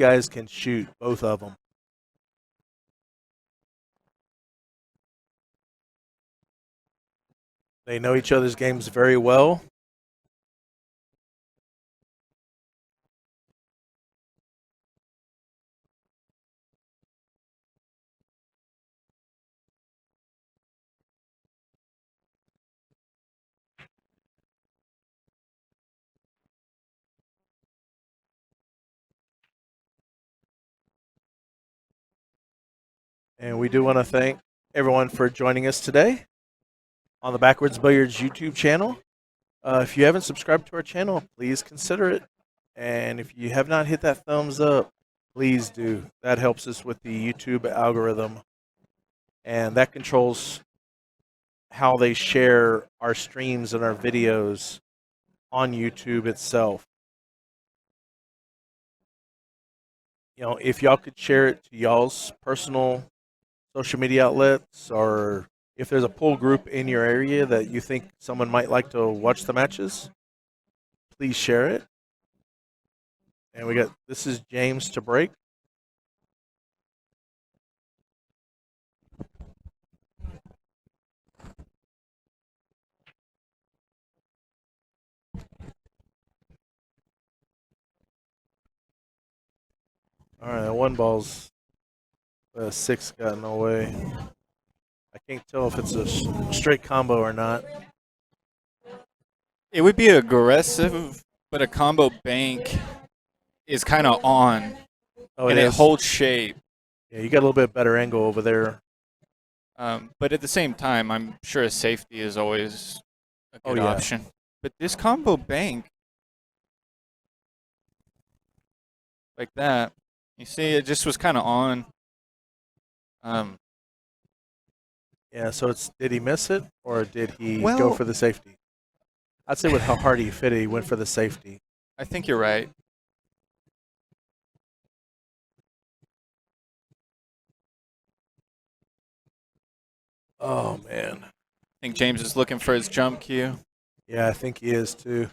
guys can shoot, both of them. They know each other's games very well. And we do want to thank everyone for joining us today on the Backwards Billiards YouTube channel. If you haven't subscribed to our channel, please consider it. And if you have not hit that thumbs up, please do. That helps us with the YouTube algorithm. And that controls how they share our streams and our videos on YouTube itself. You know, if y'all could share it to y'all's personal social media outlets, or if there's a pool group in your area that you think someone might like to watch the matches, please share it. And we got, this is James to break. All right, that one ball's 6 gotten away. I can't tell if it's a straight combo or not. It would be aggressive, but a combo bank is kind of on, and it holds shape. Yeah, you got a little bit better angle over there. But at the same time, I'm sure a safety is always a good option. But this combo bank, like that, you see, it just was kind of on. Yeah, so it's, did he miss it, or did he go for the safety? I'd say with how hard he fit it, he went for the safety. I think you're right. Oh, man. I think James is looking for his jump cue. Yeah, I think he is, too.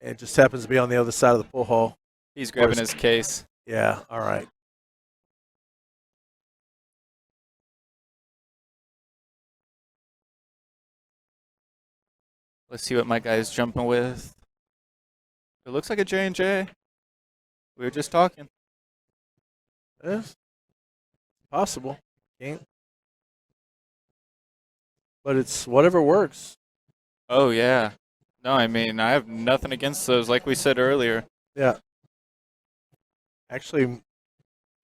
It just happens to be on the other side of the pool hall. He's grabbing his case. Yeah, all right. Let's see what my guy's jumping with. It looks like a J&J. We were just talking. Yes. Possible. Can't. But it's whatever works. Oh, yeah. No, I mean, I have nothing against those, like we said earlier. Yeah. Actually,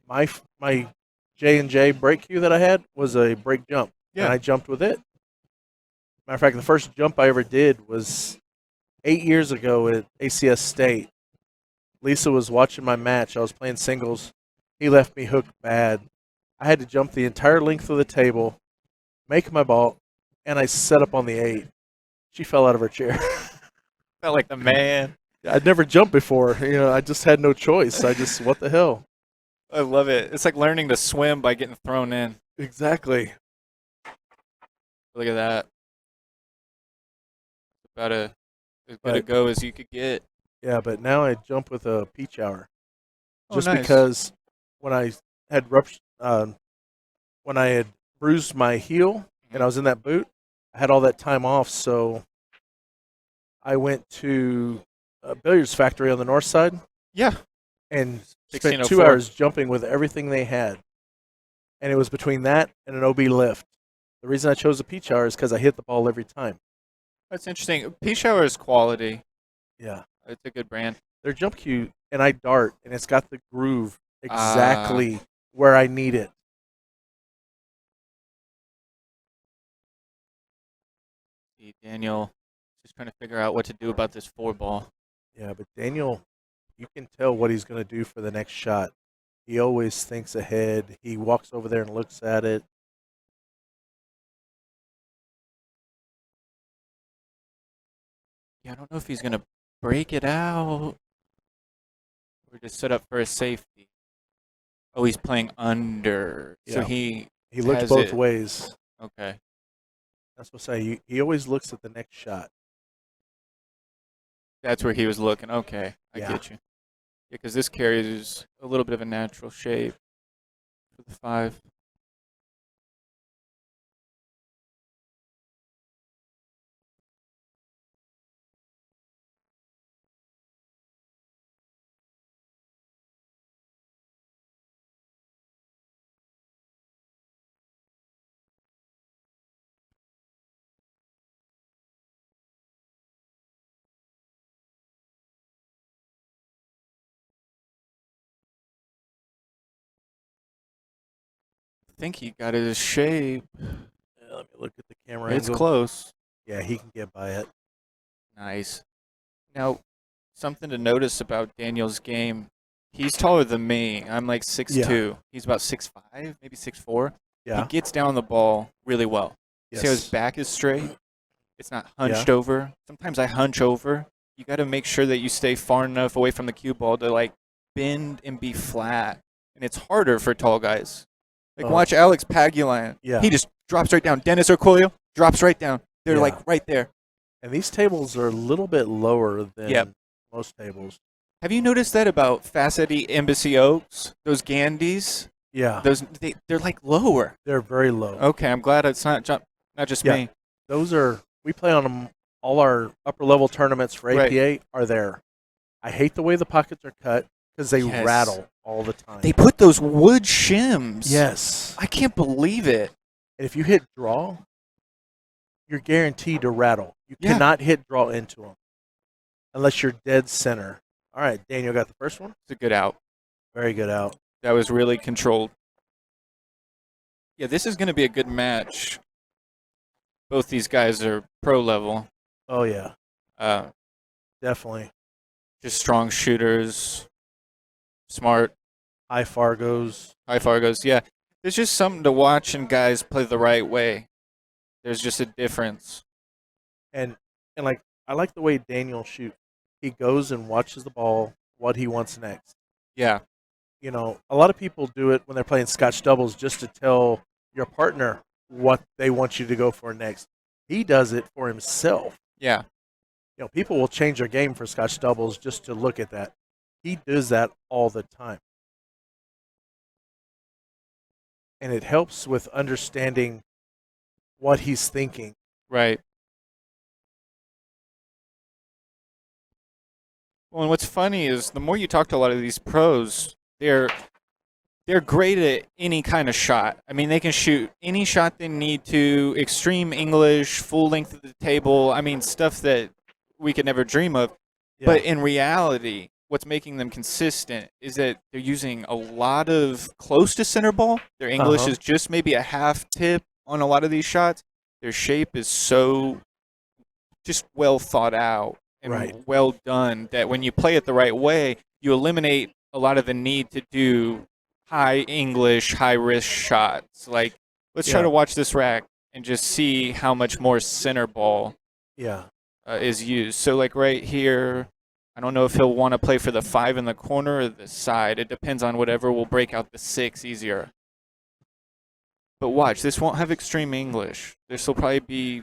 my J&J break cue that I had was a break jump. Yeah. And I jumped with it. Matter of fact, the first jump I ever did was 8 years ago at ACS State. Lisa was watching my match. I was playing singles. He left me hooked bad. I had to jump the entire length of the table, make my ball, and I set up on the 8. She fell out of her chair. Felt like the man. I'd never jumped before. You know, I just had no choice. What the hell? I love it. It's like learning to swim by getting thrown in. Exactly. Look at that. About as good a go as you could get. Yeah, but now I jump with a peach hour. Just nice. Because when I had when I had bruised my heel and I was in that boot, I had all that time off, so I went to a billiards factory on the north side. Yeah. And spent 2 hours jumping with everything they had. And it was between that and an OB lift. The reason I chose a peach hour is because I hit the ball every time. That's interesting. Peach Hour is quality. Yeah. It's a good brand. Their jump cue, and I dart, and it's got the groove exactly where I need it. See, Daniel just trying to figure out what to do about this 4-ball. Yeah, but Daniel, you can tell what he's going to do for the next shot. He always thinks ahead. He walks over there and looks at it. Yeah, I don't know if he's going to break it out or just set up for a safety. Oh, he's playing under. Yeah. So he looks both ways. Okay. That's what I say. He always looks at the next shot. That's where he was looking. Okay, I get you. Yeah, because this carries a little bit of a natural shape for the 5. I think he got his shape. Yeah, let me look at the camera It's angle. close. Yeah, he can get by it. Nice. Now, something to notice about Daniel's game. He's taller than me. I'm like 6'2". He's about 6'5", maybe 6'4". He Yeah. gets down the ball really well. Yes. See how his back is straight? It's not hunched Yeah. over. Sometimes I hunch over. You got to make sure that you stay far enough away from the cue ball to like bend and be flat. And it's harder for tall guys. Like watch Alex Pagulan. Yeah. He just drops right down. Dennis Orcolio drops right down. They're Yeah. like right there. And these tables are a little bit lower than most tables. Have you noticed that about Facety Embassy Oaks? Those Gandys? Yeah. They're like lower. They're very low. Okay, I'm glad it's not just me. Those are, we play on them, all our upper level tournaments for APA are there. I hate the way the pockets are cut because they rattle all the time. They put those wood shims. Yes. I can't believe it. And if you hit draw, you're guaranteed to rattle. You cannot hit draw into them unless you're dead center. All right, Daniel got the first one. It's a good out. Very good out. That was really controlled. Yeah, this is going to be a good match. Both these guys are pro level. Oh, yeah. Definitely. Just strong shooters. Smart. High Fargos. High Fargos, yeah. There's just something to watch and guys play the right way. There's just a difference. And like, I like the way Daniel shoots. He goes and watches the ball, what he wants next. Yeah. You know, a lot of people do it when they're playing Scotch doubles just to tell your partner what they want you to go for next. He does it for himself. Yeah. You know, people will change their game for Scotch doubles just to look at that. He does that all the time. And it helps with understanding what he's thinking. Right. Well, and what's funny is the more you talk to a lot of these pros, they're great at any kind of shot. I mean, they can shoot any shot they need to, extreme English, full length of the table. I mean, stuff that we could never dream of. Yeah. But in reality, what's making them consistent is that they're using a lot of close to center ball. Their English is just maybe a half tip on a lot of these shots. Their shape is so just well thought out and well done that when you play it the right way, you eliminate a lot of the need to do high English, high risk shots. Like, let's try to watch this rack and just see how much more center ball is used. So, like right here, I don't know if he'll want to play for the 5 in the corner or the side. It depends on whatever will break out the 6 easier. But watch, this won't have extreme English. This will probably be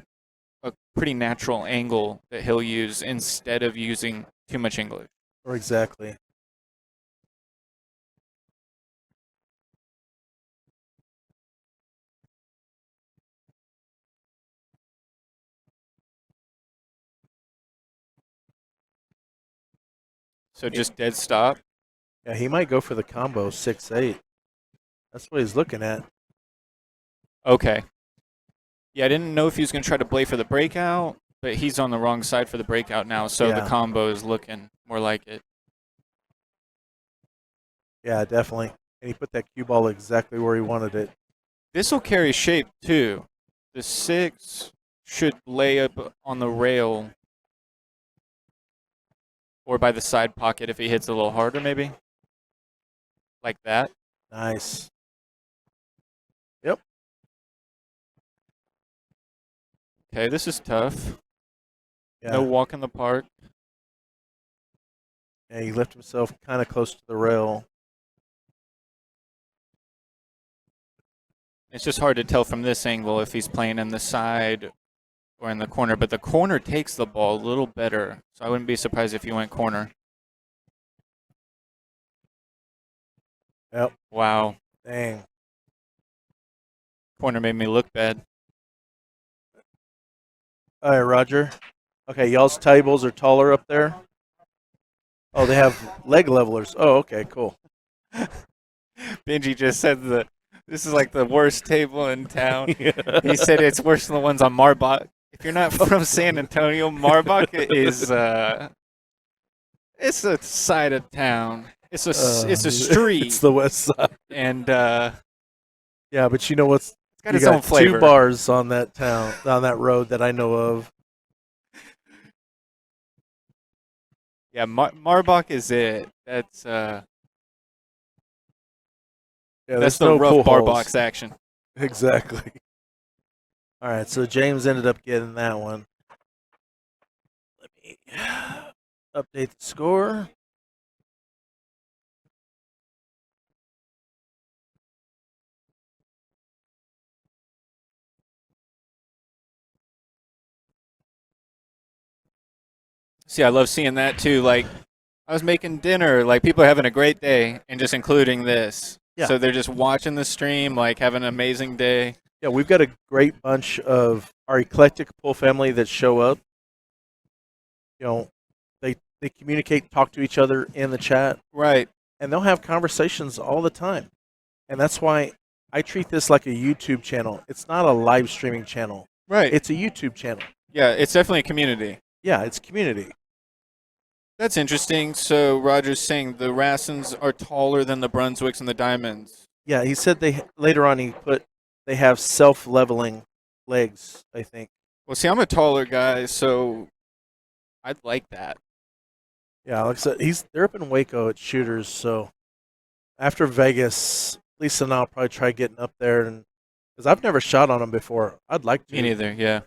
a pretty natural angle that he'll use instead of using too much English. Or exactly. So just dead stop? Yeah, he might go for the combo 6-8. That's what he's looking at. Okay. Yeah, I didn't know if he was going to try to play for the breakout, but he's on the wrong side for the breakout now, so the combo is looking more like it. Yeah, definitely. And he put that cue ball exactly where he wanted it. This will carry shape, too. The 6 should lay up on the rail or by the side pocket if he hits a little harder, maybe. Like that. Nice. Yep. Okay, this is tough. Yeah. No walk in the park. Yeah, he left himself kind of close to the rail. It's just hard to tell from this angle if he's playing in the side or in the corner, but the corner takes the ball a little better, so I wouldn't be surprised if he went corner. Yep. Wow. Dang. Corner made me look bad. All right, Roger. Okay, y'all's tables are taller up there. Oh, they have leg levelers. Oh, okay, cool. Benji just said this is like the worst table in town. Yeah. He said it's worse than the ones on Marbach. If you're not from San Antonio, Marbach is it's a side of town. It's a street. It's the west side. And Yeah, but you know what's it's got you its got own flavor. 2 bars on that road that I know of. Yeah, Marbach is it. That's Yeah, that's there's the no rough pool bar halls. box action. Exactly. All right, so James ended up getting that one. Let me update the score. See, I love seeing that too. Like, I was making dinner, like people are having a great day, and just including this. Yeah. So they're just watching the stream, like having an amazing day. Yeah, we've got a great bunch of our eclectic pool family that show up. You know, they communicate, talk to each other in the chat, Right. and they'll have conversations all the time. And that's why I treat this like a YouTube channel. It's not a live streaming channel. Right. It's a YouTube channel. Yeah, it's definitely a community. Yeah, it's community. That's interesting. So Roger's saying the Rassens are taller than the Brunswicks and the Diamonds. Yeah, he said later on they have self-leveling legs, I think. Well, see, I'm a taller guy, so I'd like that. Yeah, like I said, they're up in Waco at Shooters, so after Vegas, Lisa and I'll probably try getting up there, and because I've never shot on them before, I'd like to. Me neither, yeah.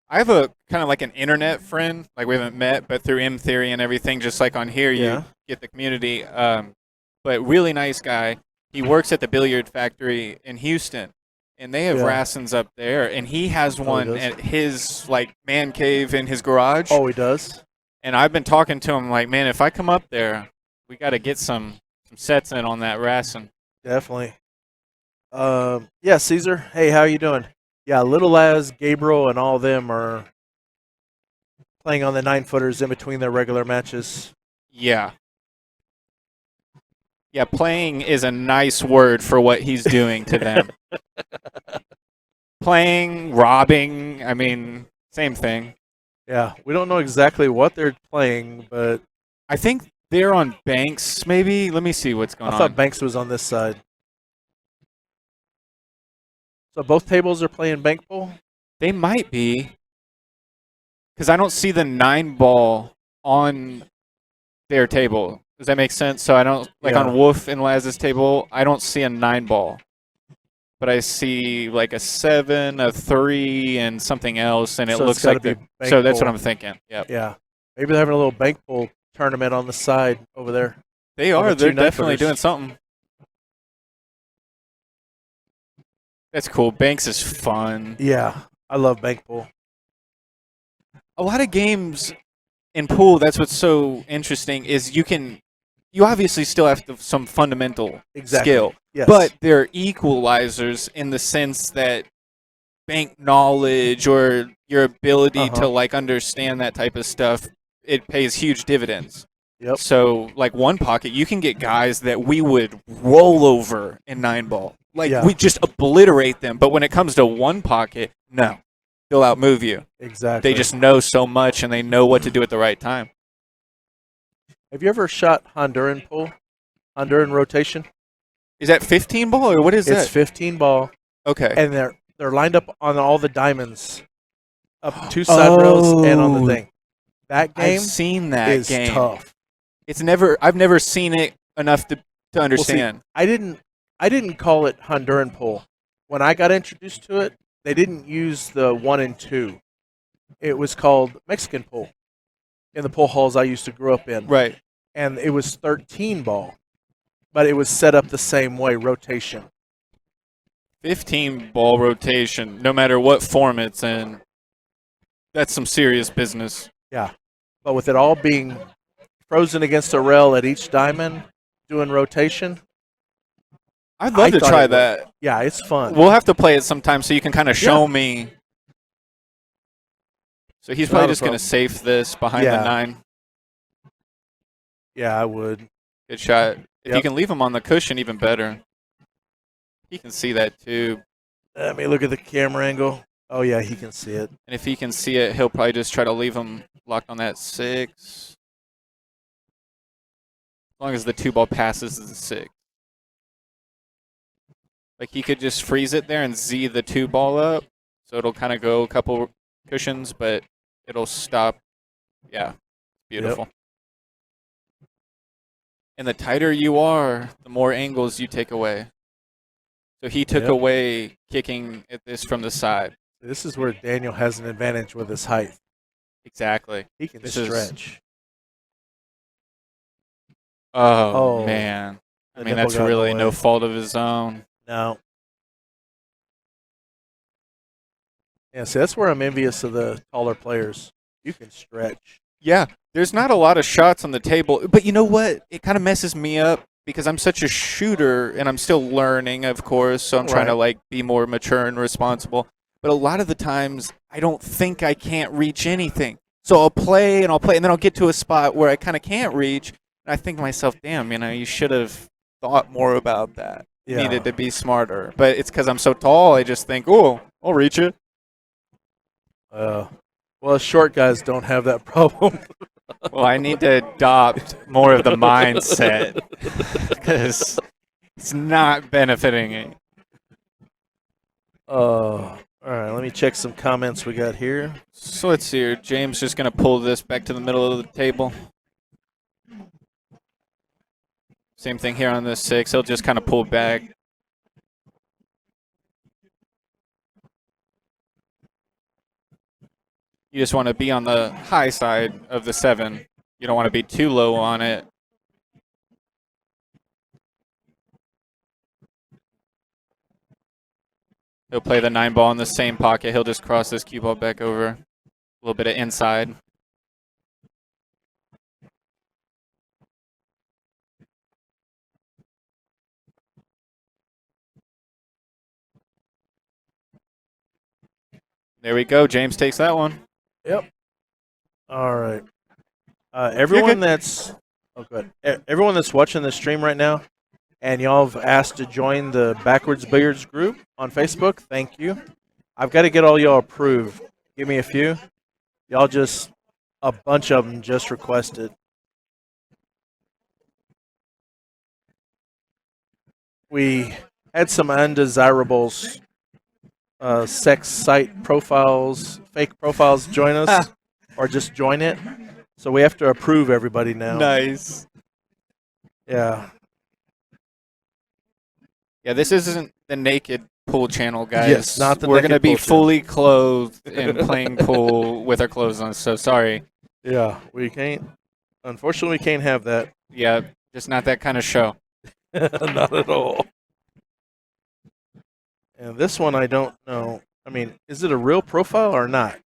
I have a kind of like an internet friend, like we haven't met, but through M Theory and everything, just like on here, Yeah. you get the community. But really nice guy. He works at the Billiard Factory in Houston, and they have Yeah. Rassens up there, and he has he one does? at his like man cave in his garage. Oh, he does. And I've been talking to him like, man, if I come up there, we got to get some sets in on that Rassen. Definitely. Yeah, Caesar. Hey, how you doing? Yeah, Little Az, Gabriel, and all of them are playing on the 9-footers in between their regular matches. Yeah. Yeah, playing is a nice word for what he's doing to them. Playing, robbing, I mean, same thing. Yeah, we don't know exactly what they're playing, but I think they're on Banks, maybe. Let me see what's going I on. thought Banks was on this side. So both tables are playing bank pool? They might be. Because I don't see the 9-ball on their table. Does that make sense? So I don't, like Yeah. on Wolf and Laz's table, I don't see a 9-ball. But I see like a 7, a 3, and something else, and it So it's looks gotta like be the. bank So that's what pool. I'm thinking. Yep. Yeah. Maybe they're having a little bank pool tournament on the side over there. They On are. the They're two definitely 9-footers. doing something. That's cool. Banks is fun. Yeah, I love bank pool. A lot of games in pool, that's what's so interesting, is you obviously still have some fundamental Exactly. skill. Yes. But they're equalizers in the sense that bank knowledge or your ability to like understand that type of stuff, it pays huge dividends. Yep. So like one pocket, you can get guys that we would roll over in 9-ball. Like Yeah. we just obliterate them. But when it comes to one pocket, no. They'll outmove you. Exactly. They just know so much and they know what to do at the right time. Have you ever shot Honduran pool? Honduran rotation? Is that 15 ball or what is It's that? 15 ball, Okay. and they're lined up on all the diamonds, up 2 side rails and on the thing. That game I've seen that is game. tough. I've never seen it enough to understand. I didn't call it Honduran pool. When I got introduced to it, they didn't use the 1 and 2. It was called Mexican pool in the pool halls I used to grow up in. Right. And it was 13 ball, but it was set up the same way, rotation. 15 ball rotation, no matter what form it's in. That's some serious business. Yeah. But with it all being frozen against a rail at each diamond, doing rotation, I'd love to thought try it was- that. Yeah, it's fun. We'll have to play it sometime so you can kind of show Yeah. me. So he's Not probably a just going to problem. safe this behind Yeah. the 9. Yeah, I would. Good shot. If you Yep. can leave him on the cushion, even better. He can see that too. Let me look at the camera angle. Oh, yeah, he can see it. And if he can see it, he'll probably just try to leave him locked on that 6. As long as the 2 ball passes the 6. Like he could just freeze it there and Z the 2 ball up. So it'll kind of go a couple cushions, but it'll stop. Yeah, beautiful. Yep. And the tighter you are, the more angles you take away. So he took Yep. away kicking at this from the side. This is where Daniel has an advantage with his height. Exactly. He can This is- stretch. Oh, Oh, man. I the mean, nipple that's got in the really no way. fault of his own. No. Yeah, see, that's where I'm envious of the taller players. You can stretch. Yeah, there's not a lot of shots on the table. But you know what? It kind of messes me up because I'm such a shooter and I'm still learning, of course. So I'm trying to Right. like be more mature and responsible. But a lot of the times I don't think I can't reach anything. So I'll play and then I'll get to a spot where I kind of can't reach. And I think to myself, damn, you should have thought more about that. You Yeah. needed to be smarter. But it's because I'm so tall, I just think, oh, I'll reach it. Well, short guys don't have that problem. Well, I need to adopt more of the mindset because it's not benefiting me. All right, let me check some comments we got here. So let's see here. James just going to pull this back to the middle of the table. Same thing here on this 6. He'll just kind of pull back. You just want to be on the high side of the 7. You don't want to be too low on it. He'll play the 9 ball in the same pocket. He'll just cross this cue ball back over. A little bit of inside. There we go. James takes that one. Yep. All right. Everyone that's everyone that's watching the stream right now, and y'all have asked to join the Backwards Billiards group on Facebook. Thank you. I've got to get all y'all approved. Give me a few. Y'all just a bunch of them just requested. We had some undesirables, sex site profiles, fake profiles join us, or just join it. So we have to approve everybody now. Nice. Yeah. Yeah, this isn't the naked pool channel, guys. Yes, not the We're going to naked be pool channel. fully clothed and playing pool with our clothes on, so sorry. Yeah, we can't. Unfortunately, we can't have that. Yeah, just not that kind of show. Not at all. And this one, I don't know. I mean, is it a real profile or not?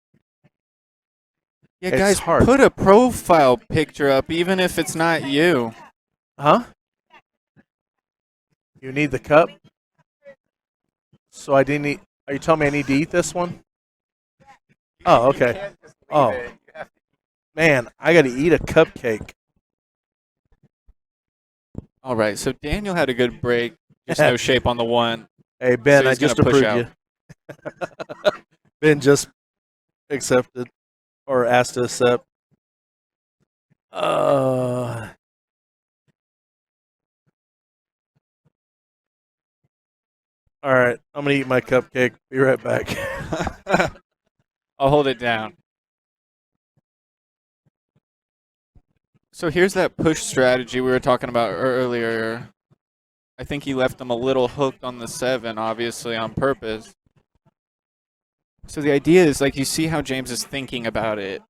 Yeah, It's guys, hard. put a profile picture up, even if it's not you. Huh? You need the cup? So I didn't eat. Are you telling me I need to eat this one? Oh, okay. Oh. Man, I got to eat a cupcake. All right, so Daniel had a good break. Just no shape on the 1. Hey, Ben, So I he's gonna just push approved you. Ben just accepted or asked to accept. All right, I'm going to eat my cupcake. Be right back. I'll hold it down. So here's that push strategy we were talking about earlier. I think he left them a little hooked on the 7, obviously on purpose. So the idea is, like, you see how James is thinking about it.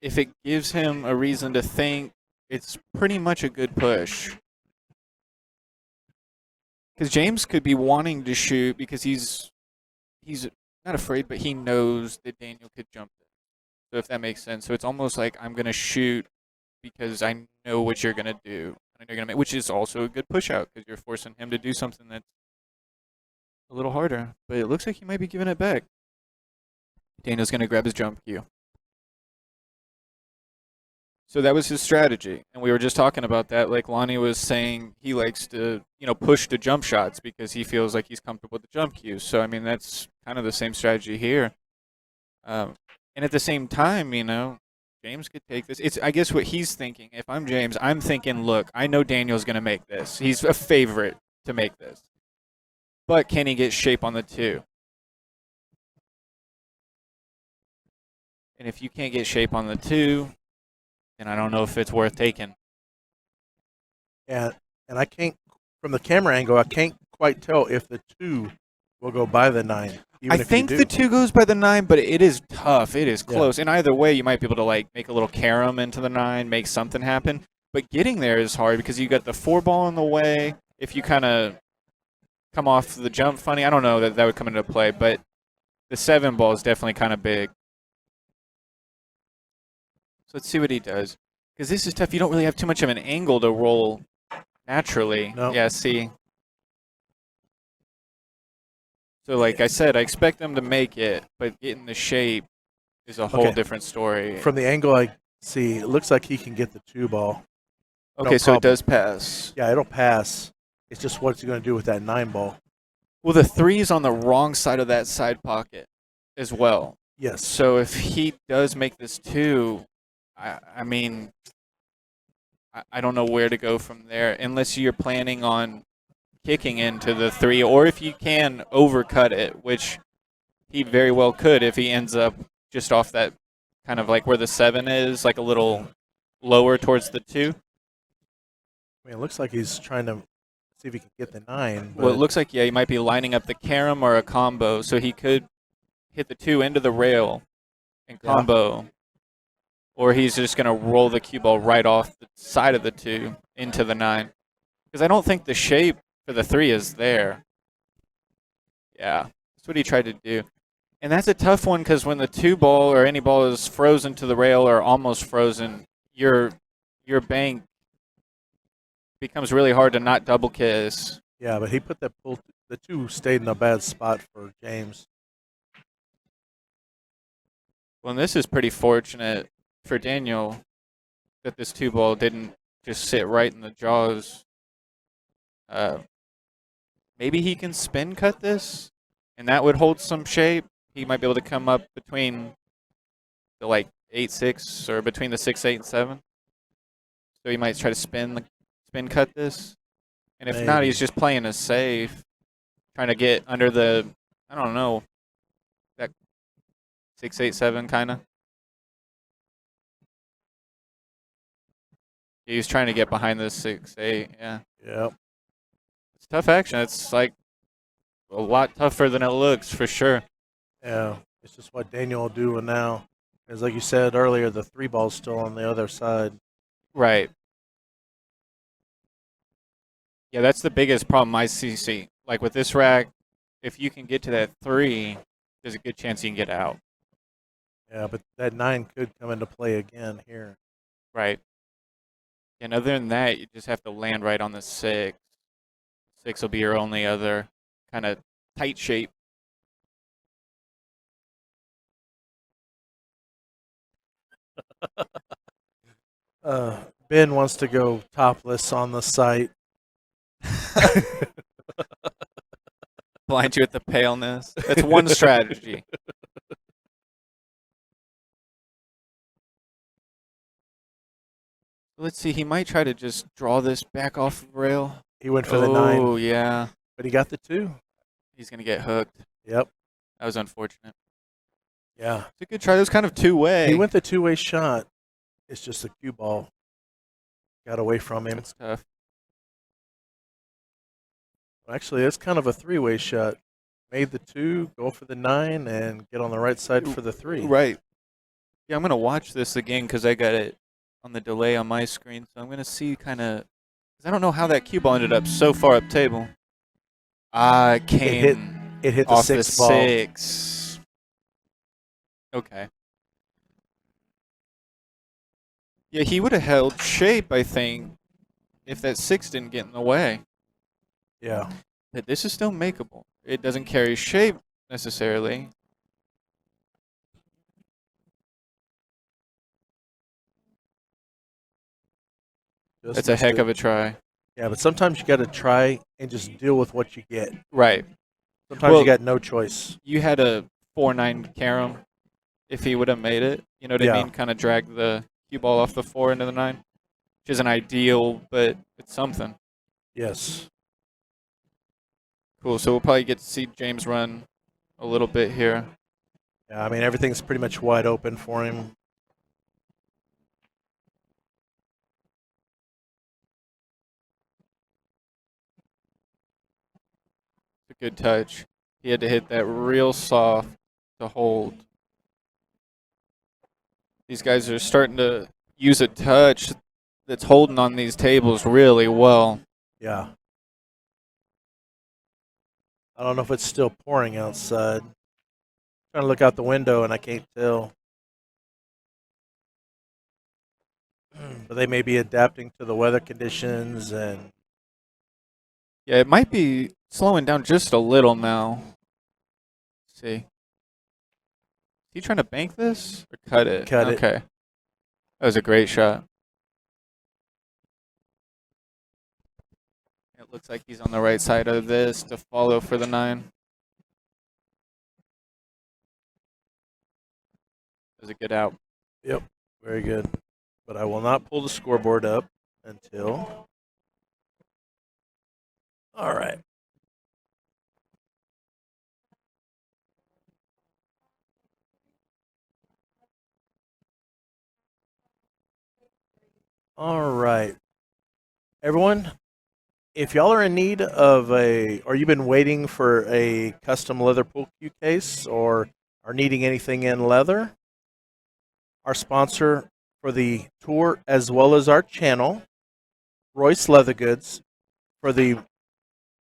If it gives him a reason to think, it's pretty much a good push. Because James could be wanting to shoot because he's not afraid, but he knows that Daniel could jump it. So if that makes sense. So it's almost like I'm going to shoot because I know what you're going to do. you're going to make, which is also a good push out because you're forcing him to do something that's a little harder. But it looks like he might be giving it back. Daniel's going to grab his jump cue. So that was his strategy, and we were just talking about that. Like Lonnie was saying, he likes to, push the jump shots because he feels like he's comfortable with the jump cues. So I mean, that's kind of the same strategy here. And at the same time, James could take this. It's I guess what he's thinking. If I'm James, I'm thinking, look, I know Daniel's going to make this. He's a favorite to make this, but can he get shape on the 2? And if you can't get shape on the 2. And I don't know if it's worth taking. Yeah, and I can't, from the camera angle, I can't quite tell if the 2 will go by the 9. I think the 2 goes by the 9, but it is tough. It is close. Yeah. And either way, you might be able to make a little carom into the 9, make something happen. But getting there is hard because you got the 4 ball in the way. If you kind of come off the jump funny, I don't know that would come into play. But the 7 ball is definitely kind of big. So let's see what he does. Because this is tough. You don't really have too much of an angle to roll naturally. No. Yeah, see. So like I said, I expect them to make it, but getting the shape is a whole different story. From the angle I see, it looks like he can get the 2 ball. Okay, so it does pass. Yeah, it'll pass. It's just what's he going to do with that 9 ball. Well, the 3 is on the wrong side of that side pocket as well. Yes. So if he does make this 2... I mean, I don't know where to go from there unless you're planning on kicking into the 3, or if you can overcut it, which he very well could if he ends up just off that kind of like where the 7 is, like a little lower towards the 2. I mean, it looks like he's trying to see if he can get the 9. Well, it looks like, he might be lining up the carom or a combo, so he could hit the 2 into the rail and combo. Yeah. Or he's just going to roll the cue ball right off the side of the 2 into the 9. Because I don't think the shape for the 3 is there. Yeah, that's what he tried to do. And that's a tough one because when the 2 ball or any ball is frozen to the rail or almost frozen, your bank becomes really hard to not double kiss. Yeah, but he put that pull. The 2 stayed in a bad spot for James. Well, and this is pretty fortunate for Daniel that this 2 ball didn't just sit right in the jaws. Maybe he can spin cut this, and that would hold some shape. He might be able to come up between the 8-6 or between the 6-8 and 7. So he might try to spin cut this, and if not, he's just playing it safe, trying to get under the, I don't know, that 6-8-7 kind of. He was trying to get behind this 6-8, yeah. Yep. It's tough action. It's a lot tougher than it looks, for sure. Yeah, it's just what Daniel will do now. Because like you said earlier, the 3 ball's still on the other side. Right. Yeah, that's the biggest problem I see. Like with this rack, if you can get to that 3, there's a good chance you can get out. Yeah, but that 9 could come into play again here. Right. And other than that, you just have to land right on the 6. 6 will be your only other kind of tight shape. Ben wants to go topless on the site. Blind you with the paleness. That's one strategy. Let's see. He might try to just draw this back off the rail. He went for the 9. Oh, yeah. But he got the 2. He's going to get hooked. Yep. That was unfortunate. Yeah. It's a good try. It was kind of two-way. He went the 2-way shot. It's just a cue ball. Got away from him. It's tough. Actually, it's kind of a 3-way shot. Made the 2, go for the 9, and get on the right side for the 3. Right. Yeah, I'm going to watch this again because I got it on the delay on my screen. So I'm going to see kind of, because I don't know how that cue ball ended up so far up table. It came it hit the off 6 the ball. 6. Okay. Yeah, he would have held shape, I think, if that 6 didn't get in the way. Yeah. But this is still makeable. It doesn't carry shape necessarily. That's a heck of a try. Yeah, but sometimes you got to try and just deal with what you get. Right. Sometimes you got no choice. You had a 4-9 carom if he would have made it. You know what I mean? Kind of drag the cue ball off the 4 into the 9, which isn't ideal, but it's something. Yes. Cool. So we'll probably get to see James run a little bit here. Yeah, I mean, everything's pretty much wide open for him. It's a good touch. He had to hit that real soft to hold. These guys are starting to use a touch that's holding on these tables really well. Yeah. I don't know if it's still pouring outside. I'm trying to look out the window and I can't tell. But they may be adapting to the weather conditions and yeah, it might be slowing down just a little now. Let's see. Is he trying to bank this or cut it? Cut it. Okay. That was a great shot. It looks like he's on the right side of this to follow for the 9. That was a good out. Yep, very good. But I will not pull the scoreboard up until. All right. All right. Everyone, if y'all are in need of or you've been waiting for a custom leather pool cue case or are needing anything in leather, our sponsor for the tour as well as our channel, ROIS Leather Goods, for the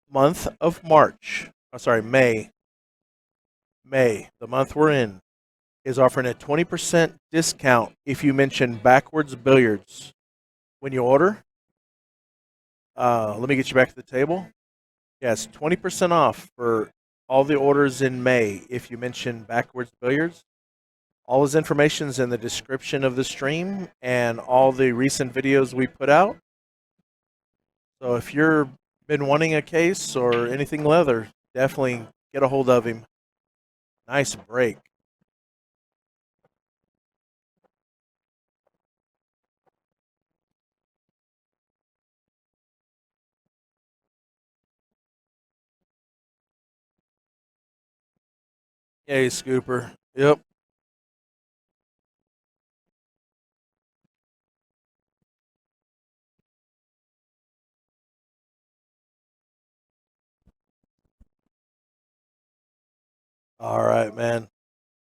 month of May, the month we're in, is offering a 20% discount if you mention Backwards Billiards when you order. Let me get you back to the table. Yes, 20% off for all the orders in May if you mention Backwards Billiards. All his information is in the description of the stream and all the recent videos we put out. So if you've been wanting a case or anything leather, definitely get a hold of him. Nice break. Yay, Scooper. Yep. All right, man.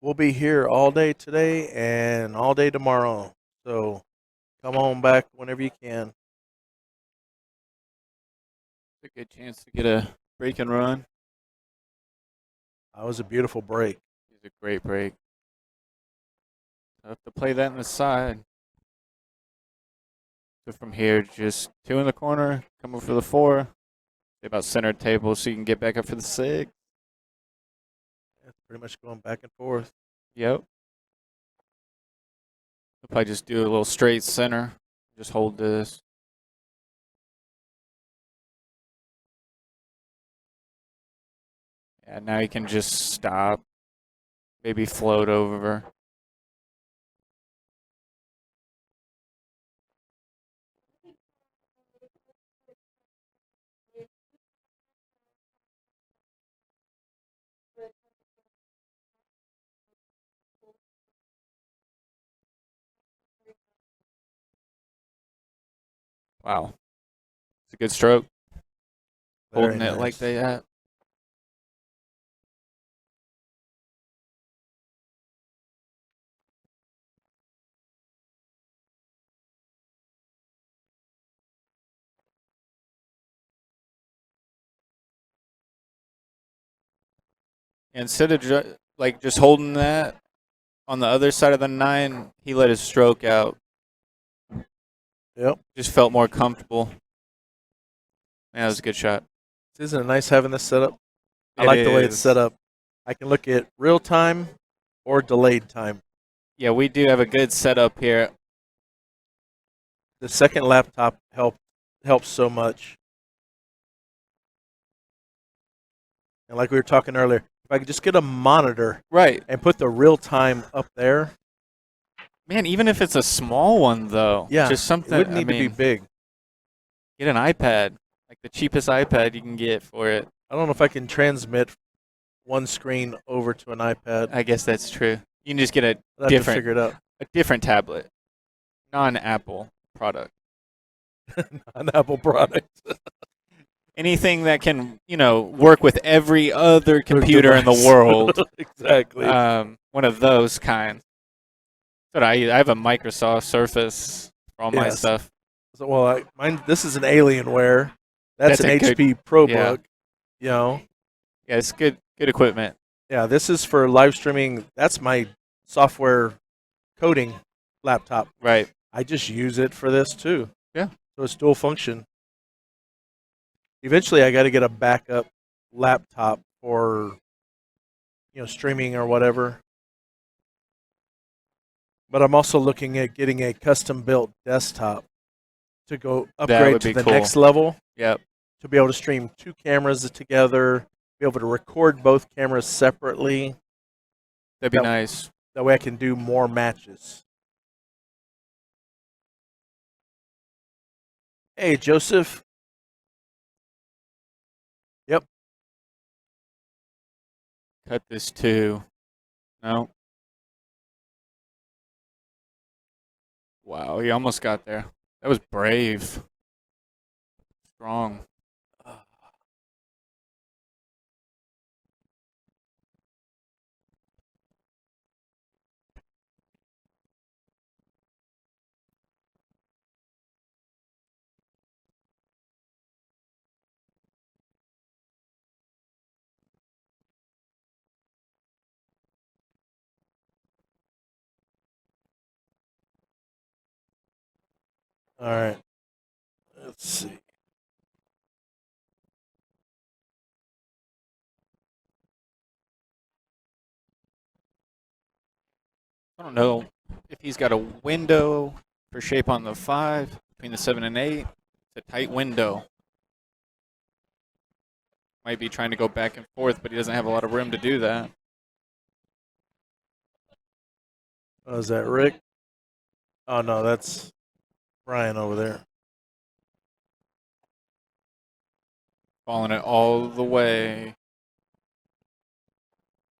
We'll be here all day today and all day tomorrow. So come on back whenever you can. It's a good chance to get a break and run. That was a beautiful break. It's a great break. Tough to play that in the side. So from here, just 2 in the corner, come over for the 4. About center table so you can get back up for the 6. It's pretty much going back and forth. Yep. We'll probably just do a little straight center. Just hold this. Yeah, now you can just stop. Maybe float over. Wow. It's a good stroke. Holding it like they at. Instead of just holding that on the other side of the 9, he let his stroke out. Yep. Just felt more comfortable. That was a good shot. Isn't it nice having this set up? I It like the way it's is. set up. I can look at real time or delayed time. Yeah, we do have a good setup here. The second laptop helps so much. And like we were talking earlier, if I could just get a monitor Right. and put the real time up there, Man, even if it's a small one, though. yeah, Just something, it wouldn't I need to be mean, big. get an iPad. Like the cheapest iPad you can get for it. I don't know if I can transmit one screen over to an iPad. I guess that's true. You can just get I'll have to figure it out. a different tablet. Non-Apple product. An Apple product. Anything that can, work with every other computer in the world. Exactly. One of those kinds. But I have a Microsoft Surface for all my Yes. stuff. So, well, mine. This is an Alienware. That's an a good- HP ProBook. yeah. Yeah, it's good equipment. Yeah, this is for live streaming. That's my software coding laptop. Right. I just use it for this too. Yeah. So it's dual function. Eventually, I got to get a backup laptop for, streaming or whatever. But I'm also looking at getting a custom-built desktop to go upgrade would to be the cool. next level. Yep. To be able to stream two cameras together, be able to record both cameras separately. That'd be nice. That way I can do more matches. Hey, Joseph. Yep. Cut this too. No. Wow, he almost got there. That was brave. Strong. All right. Let's see. I don't know if he's got a window for shape on the 5 between the 7 and 8. It's a tight window. Might be trying to go back and forth, but he doesn't have a lot of room to do that. Oh, is that Rick? Oh, no, that's Brian over there. Falling it all the way.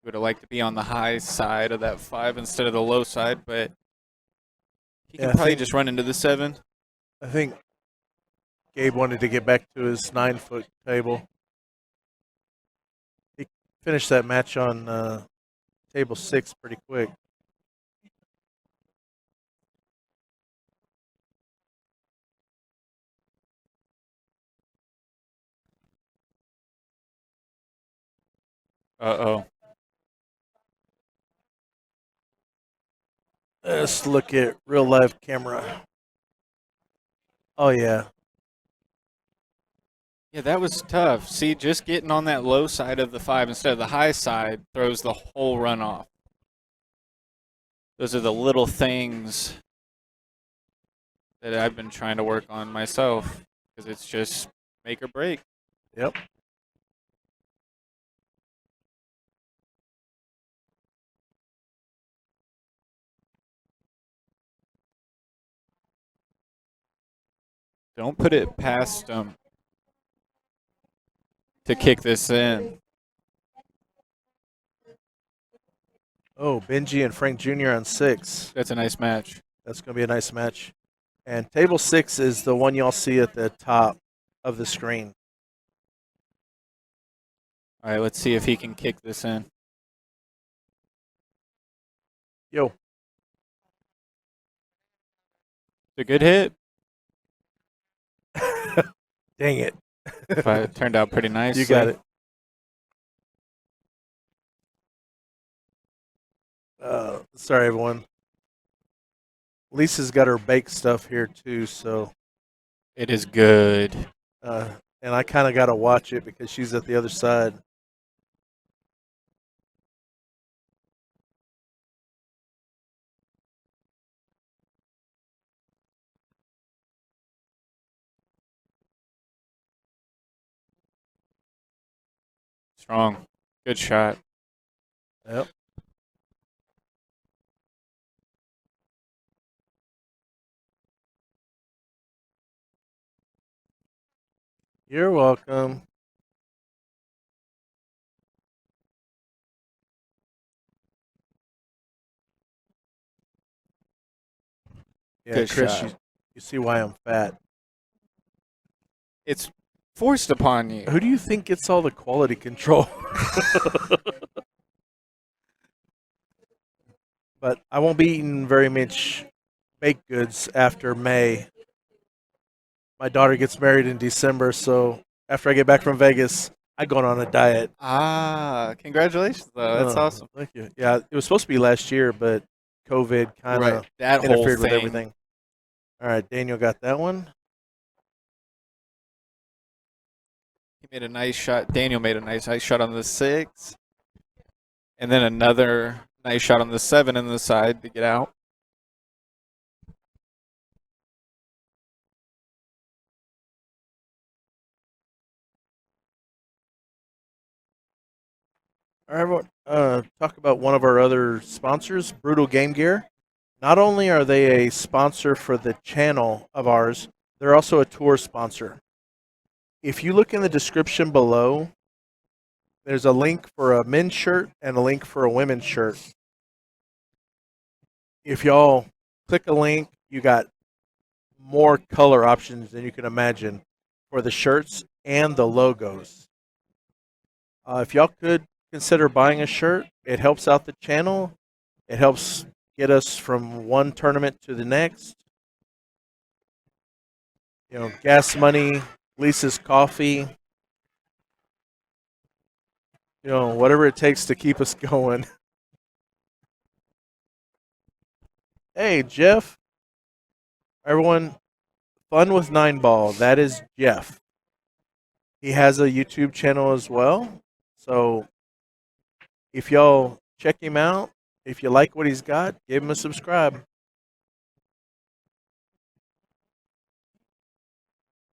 Would have liked to be on the high side of that 5 instead of the low side, but he can probably just run into the 7. I think Gabe wanted to get back to his 9-foot table. He finished that match on table 6 pretty quick. Uh-oh. Let's look at real live camera. Oh, yeah. Yeah, that was tough. See, just getting on that low side of the 5 instead of the high side throws the whole run off. Those are the little things that I've been trying to work on myself because it's just make or break. Yep. Don't put it past them to kick this in. Oh, Benji and Frank Jr. on 6. That's a nice match. That's going to be a nice match. And table 6 is the one y'all see at the top of the screen. All right, let's see if he can kick this in. Yo. It's a good hit. Dang it. It turned out pretty nice. You got it. Sorry, everyone. Lisa's got her bake stuff here, too, so. It is good. and I kind of got to watch it because she's at the other side. Strong. Good shot. Yep. You're welcome. Yeah, Good Chris, shot. you see why I'm fat. It's forced upon you. Who do you think gets all the quality control? But I won't be eating very much baked goods after May. My daughter gets married in December, so after I get back from Vegas, I'm going on a diet. Ah, congratulations, though. That's awesome. Thank you. Yeah, it was supposed to be last year, but COVID kind of That whole interfered with thing. everything. All right, Daniel got that one. He made a nice shot. Daniel made a nice shot on the 6. And then another nice shot on the 7 in the side to get out. All right, everyone. Talk about one of our other sponsors, Brutal Game Gear. Not only are they a sponsor for the channel of ours, they're also a tour sponsor. If you look in the description below, there's a link for a men's shirt and a link for a women's shirt. If y'all click a link, you got more color options than you can imagine for the shirts and the logos. If y'all could consider buying a shirt, it helps out the channel. It helps get us from one tournament to the next. You know, gas money, Lisa's coffee. You know, whatever it takes to keep us going. Hey, Jeff. Everyone, Fun with 9 Ball. That is Jeff. He has a YouTube channel as well. So if y'all check him out, if you like what he's got, give him a subscribe.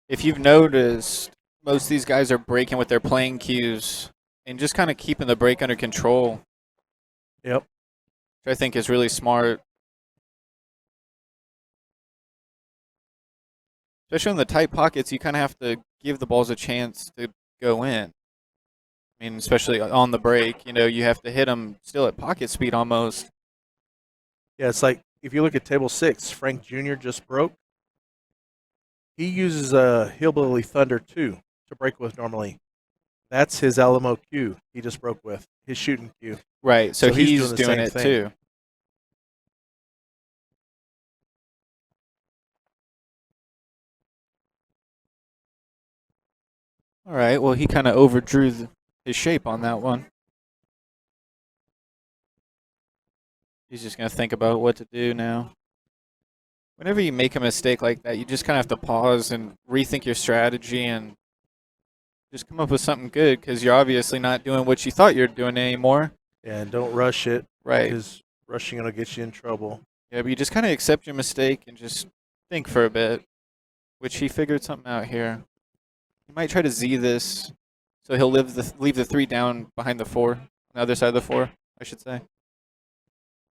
If you've noticed, most of these guys are breaking with their playing cues and just kind of keeping the break under control. Yep. Which I think is really smart. Especially in the tight pockets, you kind of have to give the balls a chance to go in. I mean, especially on the break, you have to hit them still at pocket speed almost. Yeah, it's like if you look at table 6, Frank Jr. just broke. He uses a Hillbilly Thunder 2 to break with normally. That's his Alamo Cue he just broke with, his shooting cue. Right, so he's doing the doing same it thing. too. All right, well, he kind of overdrew his shape on that one. He's just going to think about what to do now. Whenever you make a mistake like that, you just kind of have to pause and rethink your strategy and just come up with something good because you're obviously not doing what you thought you were doing anymore. Yeah, and don't rush it. Right. Because rushing it will get you in trouble. Yeah, but you just kind of accept your mistake and just think for a bit, which he figured something out here. He might try to Z this, so he'll leave the 3 down behind the 4, on the other side of the 4, I should say.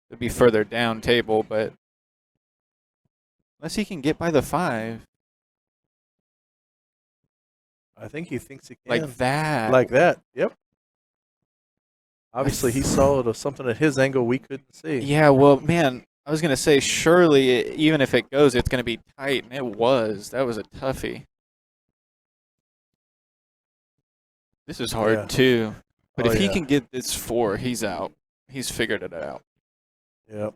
It'd be further down table, but unless he can get by the 5. I think he thinks he can. Like that. Like that, yep. Obviously, he saw something at his angle we couldn't see. Yeah, well, man, I was going to say, surely, even if it goes, it's going to be tight, and it was. That was a toughie. This is hard, too. But if he can get this 4, he's out. He's figured it out. Yep.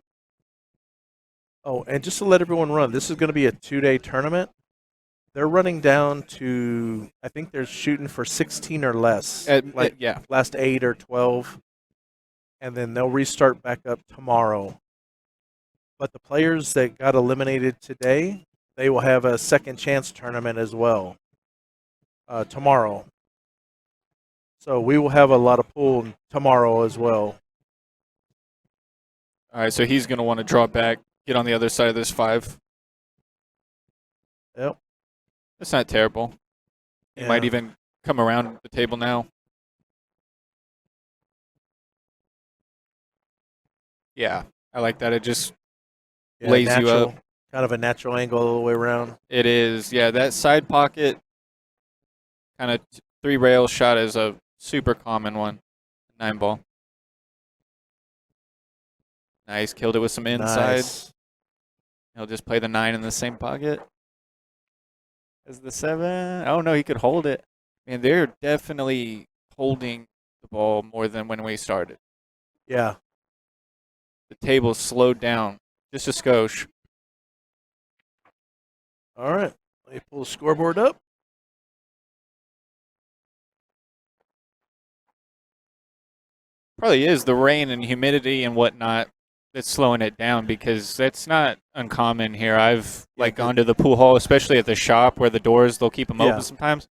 Oh, and just to let everyone run, this is going to be a 2-day tournament. They're running down to, I think they're shooting for 16 or less. Yeah. Last 8 or 12. And then they'll restart back up tomorrow. But the players that got eliminated today, they will have a second chance tournament as well. tomorrow. So we will have a lot of pool tomorrow as well. All right, so he's going to want to draw back, get on the other side of this 5. Yep. That's not terrible. He might even come around the table now. Yeah, I like that. It just lays you up. Kind of a natural angle all the way around. It is. Yeah, that side pocket kind of 3-rail shot is a super common one. 9-ball. Nice. Killed it with some inside. Nice. He'll just play the 9 in the same pocket as the 7. Oh, no, he could hold it. Man, they're definitely holding the ball more than when we started. Yeah. The table slowed down just a skosh. All right. Let me pull the scoreboard up. Probably is the rain and humidity and whatnot that's slowing it down, because that's not uncommon here. I've gone to the pool hall, especially at the shop where the doors, they'll keep them open sometimes.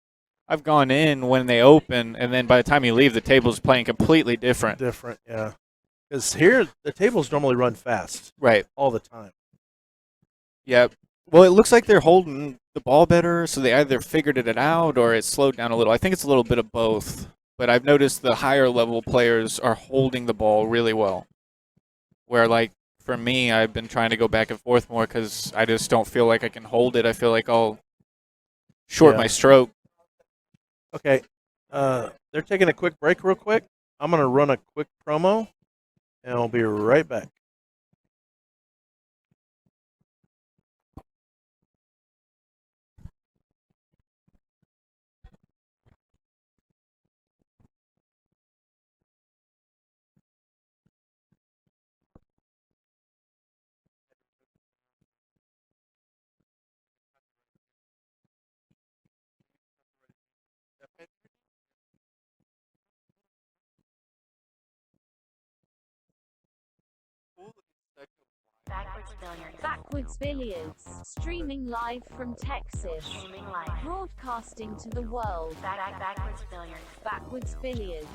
I've gone in when they open, and then by the time you leave, the table's playing completely different. Yeah. Because here, the tables normally run fast. Right. All the time. Yeah. Well, it looks like they're holding the ball better, so they either figured it out or it slowed down a little. I think it's a little bit of both. But I've noticed the higher level players are holding the ball really well. Where, for me, I've been trying to go back and forth more because I just don't feel like I can hold it. I feel like I'll short my stroke. Okay. They're taking a quick break real quick. I'm going to run a quick promo, and I'll be right back. Backwards Billiards, streaming live from Texas. Broadcasting to the world. Backwards Billiards.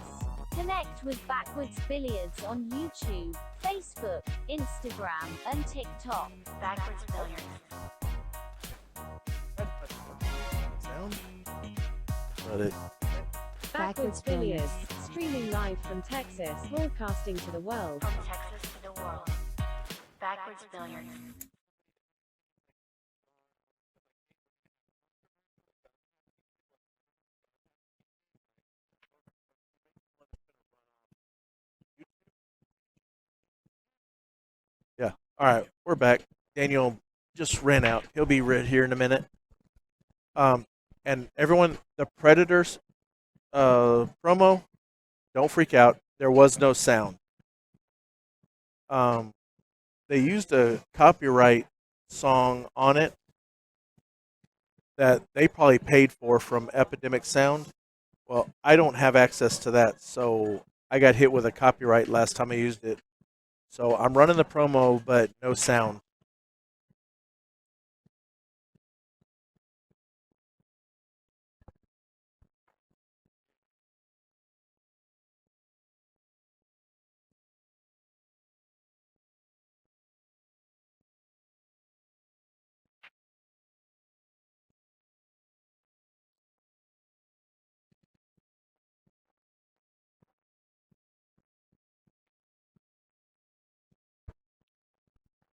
Connect with Backwards Billiards on YouTube, Facebook, Instagram, and TikTok. Backwards Billiards. Backwards Billiards, streaming live from Texas, broadcasting to the world. From Texas to the world. Backwards Billiards. Yeah. All right. We're back. Daniel just ran out. He'll be right here in a minute. And everyone, the Predators promo, don't freak out. There was no sound. They used a copyright song on it that they probably paid for from Epidemic Sound. Well, I don't have access to that, so I got hit with a copyright last time I used it. So I'm running the promo, but no sound.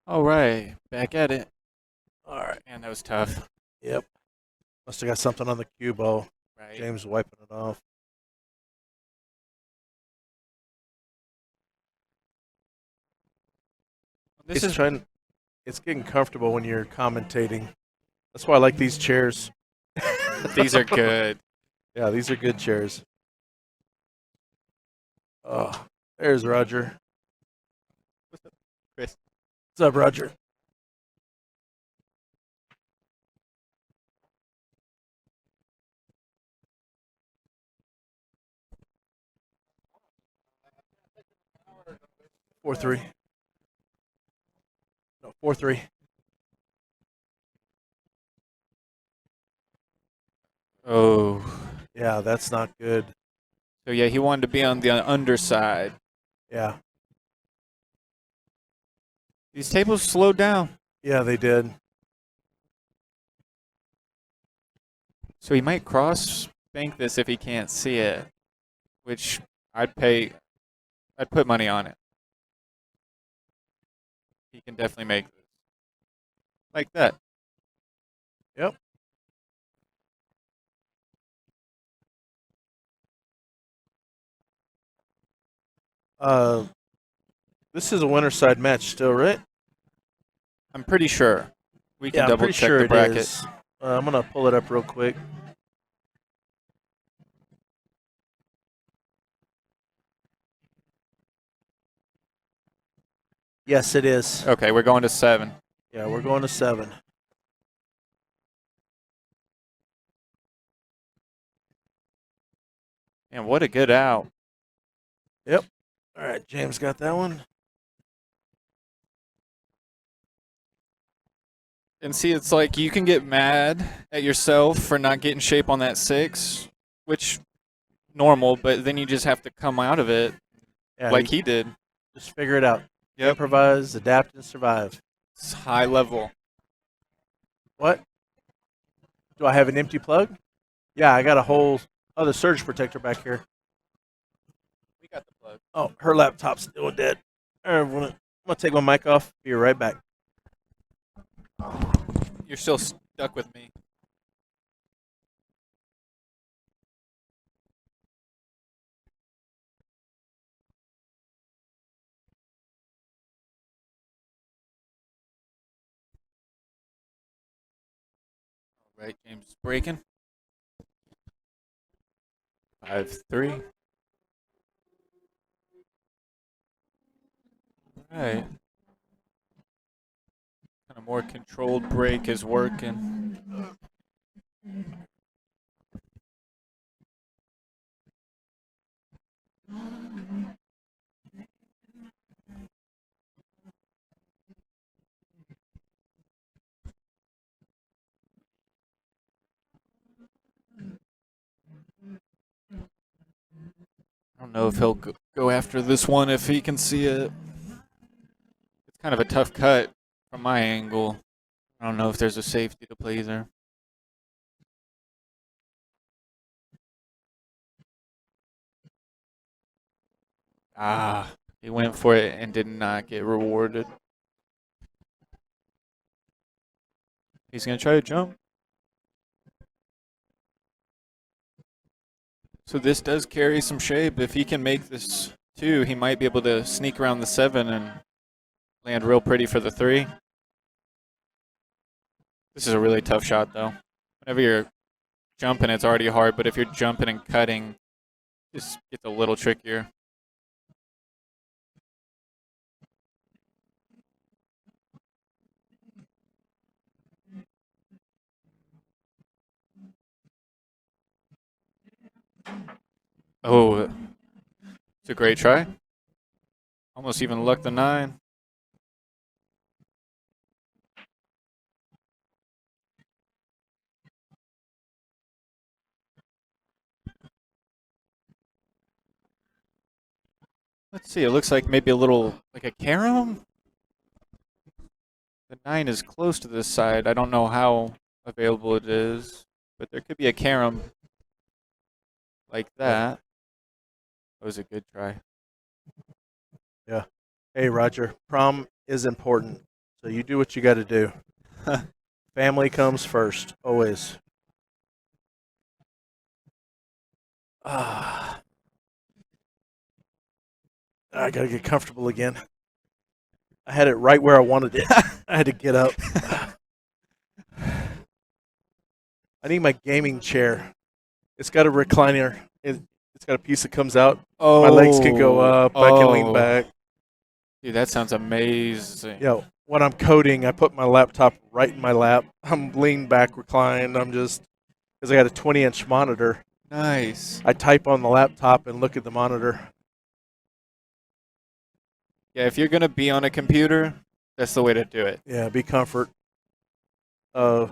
All right, back at it. All right. Man, that was tough. Yep. Must have got something on the cue ball. Right. James wiping it off. It's getting comfortable when you're commentating. That's why I like these chairs. These are good. Yeah, these are good chairs. Oh, there's Roger. What's up, Chris? What's up, Roger? Four three. No, 4-3. Oh. Yeah, that's not good. So, yeah, he wanted to be on the underside. Yeah. These tables slowed down. Yeah, they did. So he might cross bank this if he can't see it, which I'd put money on it. He can definitely make this. Like that. Yep. This is a winner side match still, right? I'm pretty sure. We can Yeah, I'm double pretty check sure the it bracket. is. I'm gonna pull it up real quick. Yes, it is. Okay, we're going to 7. Yeah, we're going to 7. And what a good out. Yep. All right, James got that one. And see, it's like you can get mad at yourself for not getting shape on that 6, which normal, but then you just have to come out of it Yeah, like you he did. just figure it out. Yep. Improvise, adapt, and survive. It's high level. What? Do I have an empty plug? Yeah, I got a whole other surge protector back here. We got the plug. Oh, her laptop's still dead. I'm gonna take my mic off. Be right back. You're still stuck with me. All right, James is breaking. 5-3. All right. Kind of more controlled break is working. I don't know if he'll go after this one if he can see it. It's kind of a tough cut from my angle. I don't know if there's a safety to play there. Ah, he went for it and did not get rewarded. He's going to try to jump. So this does carry some shape. If he can make this 2, he might be able to sneak around the 7 and land real pretty for the 3. This is a really tough shot, though. Whenever you're jumping, it's already hard, but if you're jumping and cutting, it just gets a little trickier. Oh, it's a great try. Almost even lucked the 9. Let's see, it looks like maybe a little, like a carom? The 9 is close to this side. I don't know how available it is, but there could be a carom like that. That was a good try. Yeah. Hey, Roger. Prom is important, so you do what you got to do. Family comes first, always. Ah. I got to get comfortable again. I had it right where I wanted it. I had to get up. I need my gaming chair. It's got a recliner. It's got a piece that comes out. Oh, My legs can go up. I can lean back. Dude, that sounds amazing. Yo, when I'm coding, I put my laptop right in my lap. I'm leaned back, reclined. I'm just, because I got a 20-inch monitor. Nice. I type on the laptop and look at the monitor. Yeah, if you're going to be on a computer, that's the way to do it. Yeah, be comfort. When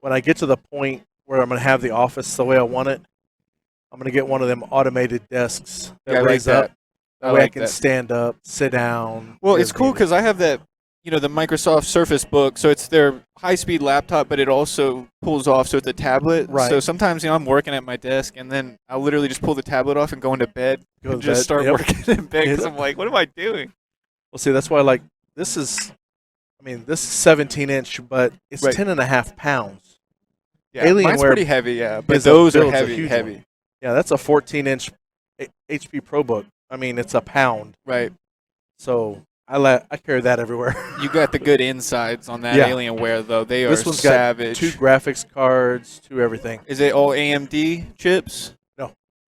I get to the point where I'm going to have the office the way I want it. I'm going to get one of them automated desks that Yeah, I like raise up. that. That I way I like can that. stand up, sit down. Well, as it's cool needed. because I have that, the Microsoft Surface Book, so it's their high-speed laptop, but it also pulls off, so it's a tablet. Right. So sometimes, I'm working at my desk, and then I'll literally just pull the tablet off and go into bed Go and to just bed. start Yep. working in bed because Yep. I'm like, what am I doing? Well, see, that's why this is 17 inch, but it's Right. 10.5 pounds. Yeah, mine's Alienware pretty heavy, yeah, but is a those are build's a heavy, huge heavy. one. Yeah, that's a 14-inch HP ProBook. I mean, it's a pound. Right. So I carry that everywhere. You got the good insides on that Yeah. Alienware, though. They are This one's savage. got 2 graphics cards, 2 everything. Is it all AMD chips?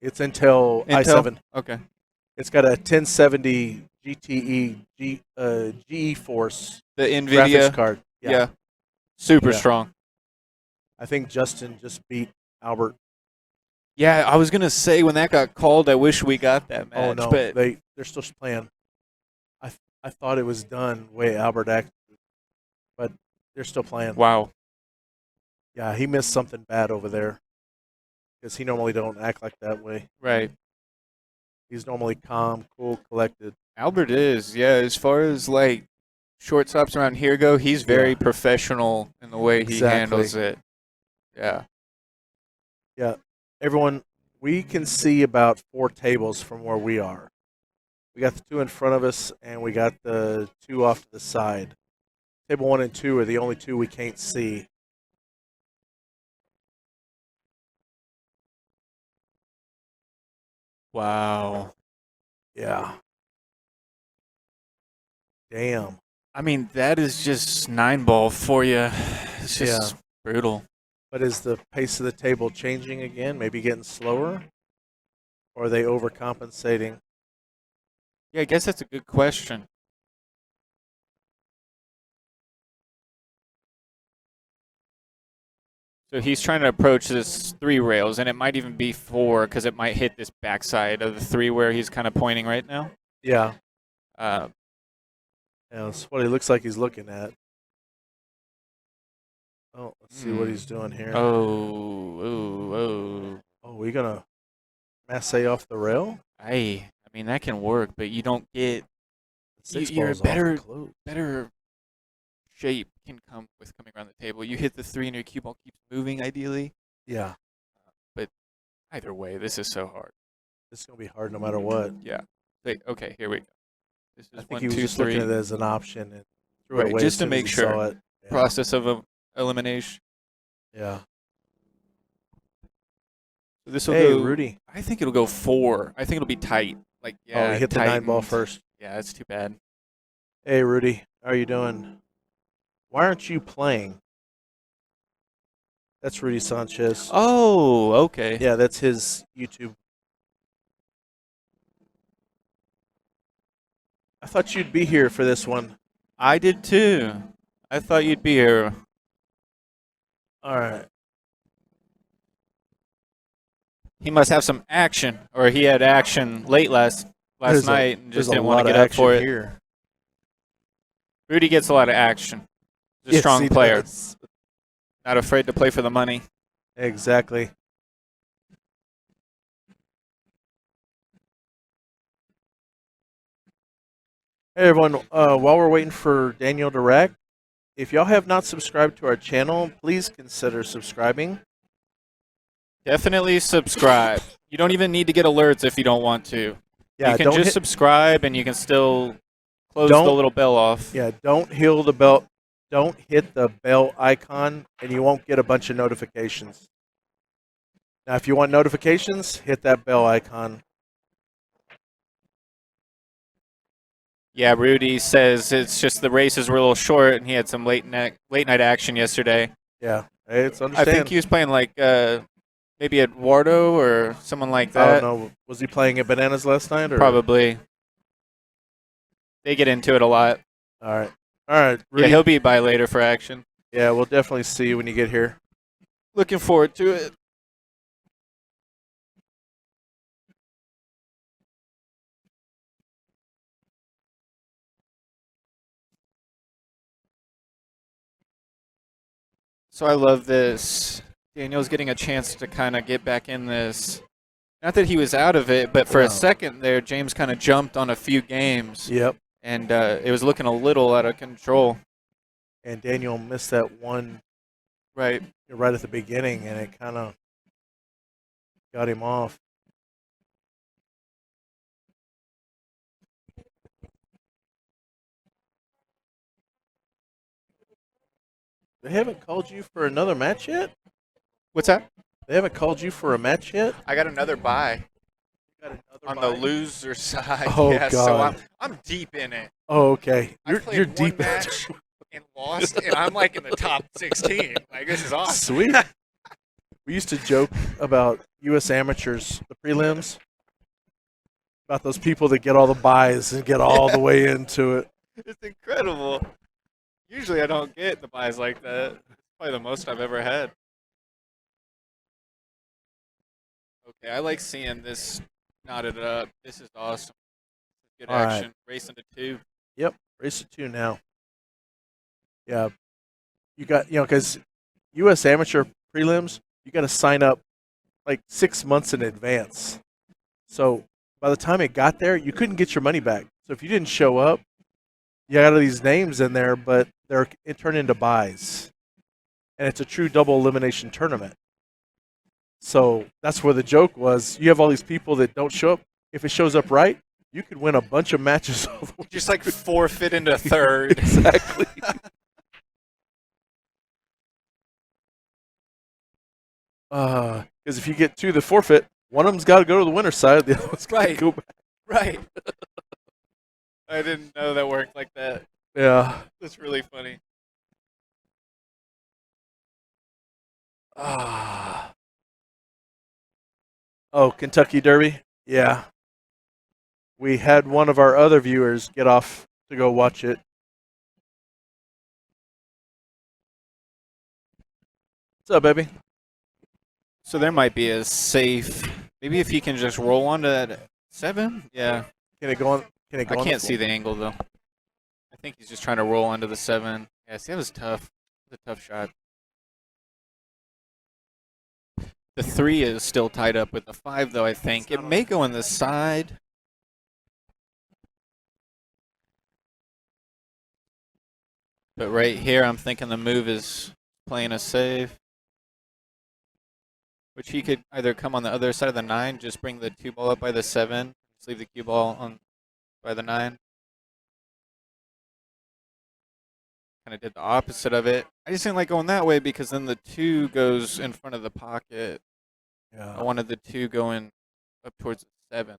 It's Intel i7. Okay. It's got a 1070 GTE GeForce The graphics NVIDIA. card. Yeah. Super Yeah. strong. I think Justin just beat Albert. Yeah, I was going to say when that got called, I wish we got that match. Oh no, But they're still playing. I thought it was done the way Albert acted, but they're still playing. wow. Yeah, he missed something bad over there because he normally don't act like that way. Right. He's normally calm, cool, collected. Albert is, yeah. As far as like shortstops around here go, he's very Yeah. professional in the way he Exactly. handles it. Yeah. Everyone, we can see about 4 tables from where we are. We got the 2 in front of us, and we got the 2 off to the side. Table 1 and 2 are the only 2 we can't see. Wow. Yeah. Damn. I mean, that is just 9-ball for you. It's just brutal. But is the pace of the table changing again? Maybe getting slower? Or are they overcompensating? Yeah, I guess that's a good question. So he's trying to approach this 3 rails, and it might even be 4 because it might hit this backside of the 3 where he's kind of pointing right now. Yeah. Uh, Yeah, that's what he looks like he's looking at. Oh, let's see what he's doing here. oh. Oh, we gonna masse off the rail? I mean, that can work, but you don't get Six you're balls better- off the close. better shape can come with coming around the table. You hit the 3 and your cue ball keeps moving, ideally. Yeah, Either way, this is so hard. this is gonna be hard no matter what. Yeah. Wait, okay, here we go. This I is think 1, he was 2, just 3. looking at it as an option and threw Right, it away just as to soon make as he sure. saw it. Yeah. Process of elimination. Yeah. So this will Hey, go. Rudy. I think it'll go 4. I think it'll be tight. Like yeah. Oh, he hit the 9 ball tightened. first. Yeah, that's too bad. Hey, Rudy. How are you doing? Why aren't you playing? That's Rudy Sanchez. Oh, okay. Yeah, that's his YouTube. I thought you'd be here for this one. I did too. I thought you'd be here. All right. He must have some action, or he had action late last There's night and there's just a didn't want lot to of get up action for it. here. Rudy gets a lot of action. He's a Yes, strong he player, does. not afraid to play for the money. Exactly. Hey everyone, while we're waiting for Daniel to rack, if y'all have not subscribed to our channel, please consider subscribing. Definitely subscribe. You don't even need to get alerts if you don't want to. Yeah, you can don't just hit, subscribe and you can still close the Don't- little bell off. yeah, don't hit the bell. Don't hit the bell icon, and you won't get a bunch of notifications. Now, if you want notifications, hit that bell icon. Yeah, Rudy says it's just the races were a little short and he had some late night action yesterday. Yeah, hey, it's I understand. think he was playing like maybe Eduardo or someone like I that. don't know. Was he playing at Bananas last night? Or? Probably. They get into it a lot. All right. All right. Rudy. Yeah, he'll be by later for action. Yeah, we'll definitely see you when you get here. Looking forward to it. So I love this. Daniel's getting a chance to kind of get back in this. Not that he was out of it, but for a No. second there, James kind of jumped on a few games, Yep. and it was looking a little out of control. And Daniel missed that one Right. right at the beginning, and it kind of got him off. They haven't called you for another match yet? What's that? They haven't called you for a match yet? I got another bye You got another on bye? the loser side. Oh, yeah, so God. I'm deep in it. Oh, okay. I played You're one deep. match and lost, and I'm like in the top 16. Like, this is awesome. Sweet. We used to joke about U.S. amateurs, the prelims, about those people that get all the buys and get all the way into it. It's incredible. Usually I don't get the buys like that. It's probably the most I've ever had. Okay, I like seeing this knotted up. This is awesome. Good All right. action. Racing to 2. Yep, race to 2 now. Yeah, you got, because U.S. amateur prelims, you got to sign up like 6 months in advance. So by the time it got there, you couldn't get your money back. So if you didn't show up, you got all these names in there, but it turned into buys. And it's a true double elimination tournament. So that's where the joke was. You have all these people that don't show up. If it shows up right, you could win a bunch of matches. Just like forfeit into 3rd. Exactly. Because if you get 2 the forfeit, one of them's got to go to the winner's side, the other one's got to Right. go back. Right. I didn't know that worked like that. Yeah. That's really funny. Ah. Oh, Kentucky Derby? Yeah. We had one of our other viewers get off to go watch it. What's up, baby? So there might be a safe. Maybe if you can just roll onto that 7. Yeah. Can it go on? Can it go I on can't the see the angle though. I think he's just trying to roll onto the 7. Yeah, see, that was tough. It was a tough shot. The 3 is still tied up with the 5 though, I think. It may go on the side. But right here, I'm thinking the move is playing a save. Which he could either come on the other side of the 9, just bring the 2 ball up by the 7, just leave the cue ball on by the 9. Kind of did the opposite of it. I just didn't like going that way because then the 2 goes in front of the pocket. Yeah. I wanted the 2 going up towards the 7.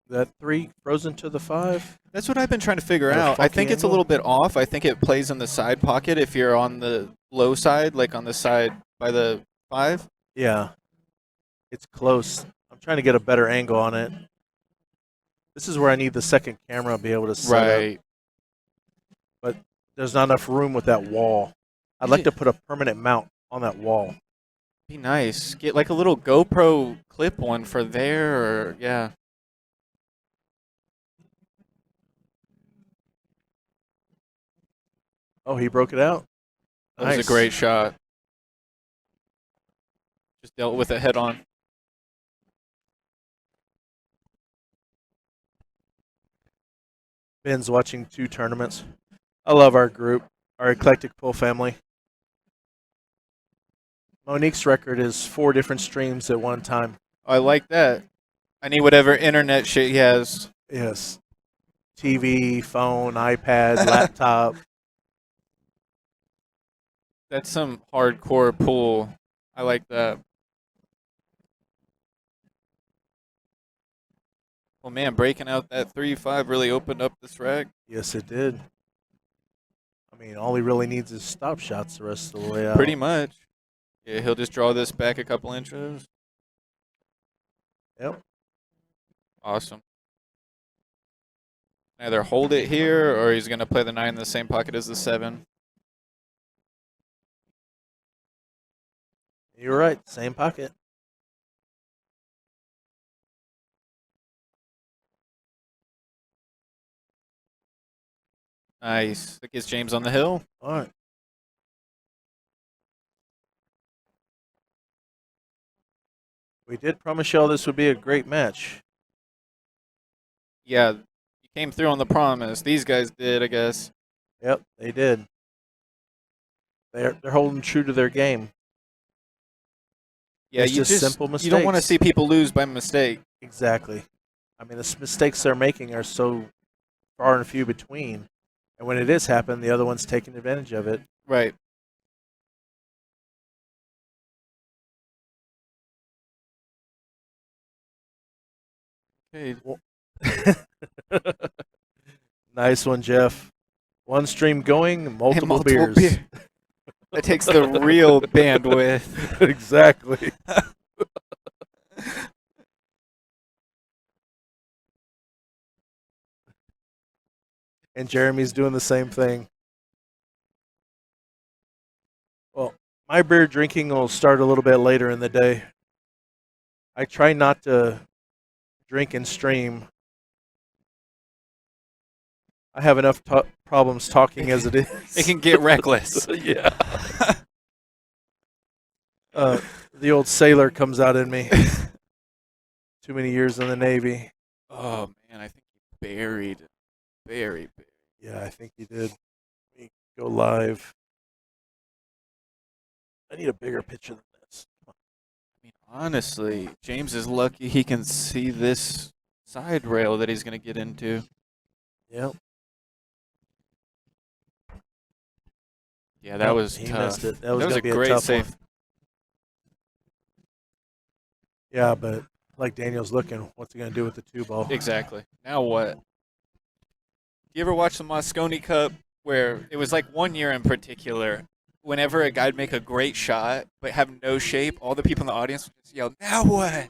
That 3 frozen to the 5. That's what I've been trying to figure At a out. I funky think it's a angle? little bit off. I think it plays in the side pocket if you're on the low side, like on the side by the 5. Yeah. It's close. I'm trying to get a better angle on it. This is where I need the second camera to be able to set up. But there's not enough room with that wall. I'd like to put a permanent mount on that wall. Be nice. Get like a little GoPro clip one for there, or yeah. Oh, he broke it out. That was a great shot. Just dealt with it head on. Ben's watching 2 tournaments. I love our group, our eclectic pool family. Monique's record is 4 different streams at one time. I like that. I need whatever internet shit he has. Yes. TV, phone, iPad, laptop. That's some hardcore pool. I like that. Well, man, breaking out that 3-5 really opened up this rack. Yes, it did. I mean, all he really needs is stop shots the rest of the way out. Pretty much. Yeah, he'll just draw this back a couple inches. Yep. Awesome. Either hold it here or he's going to play the 9 in the same pocket as the 7. You're right. Same pocket. Nice. That gets James on the hill. All right. We did promise y'all this would be a great match. Yeah, you came through on the promise. These guys did, I guess. Yep, they did. They're holding true to their game. Yeah, It's you just simple You don't want to mistakes. see people lose by mistake. Exactly. I mean, the mistakes they're making are so far and few between. And when it is happening, the other one's taking advantage of it. Right. Okay. Nice one, Jeff. One stream going, multiple beers. That takes the real bandwidth. Exactly. And Jeremy's doing the same thing. Well, my beer drinking will start a little bit later in the day. I try not to drink and stream. I have enough problems talking as it is. It can get reckless. Yeah. The old sailor comes out in me. Too many years in the Navy. Oh, man, I think he buried. Yeah, I think he did. Let me go live. I need a bigger picture than this. I mean, honestly, James is lucky he can see this side rail that he's going to get into. Yep. Yeah, that was he tough. missed it. That was, a gonna be great a tough save. one. Yeah, but like Daniel's looking, what's he gonna do with the 2-ball? Exactly. Now what? You ever watch the Moscone Cup where it was like one year in particular, whenever a guy'd make a great shot but have no shape, all the people in the audience would just yell, "Now what?"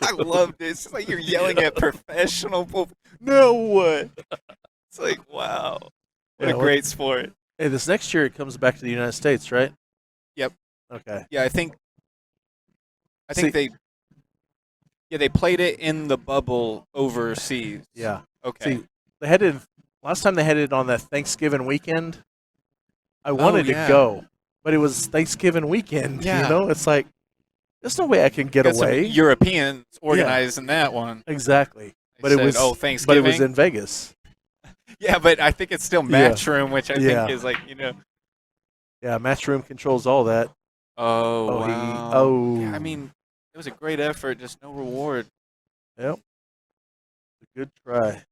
I love this. It's like you're yelling at professional people. Now what? It's like, wow. What Yeah, a great sport. Hey, this next year it comes back to the United States, right? Yep. Okay. Yeah, I think See- they played it in the bubble overseas. Yeah. Okay. See, they had it last time. They had it on that Thanksgiving weekend. I wanted yeah. to go, but it was Thanksgiving weekend. Yeah. You know, it's like there's no way I can get Got some away. Europeans organized in that one. Exactly. They But it said, was oh, But Thanksgiving. it was in Vegas. Yeah, but I think it's still Matchroom, which I Yeah. think is like, Yeah, Matchroom controls all that. Oh, Oh, wow. Yeah, I mean, it was a great effort, just no reward. Yep. A good try.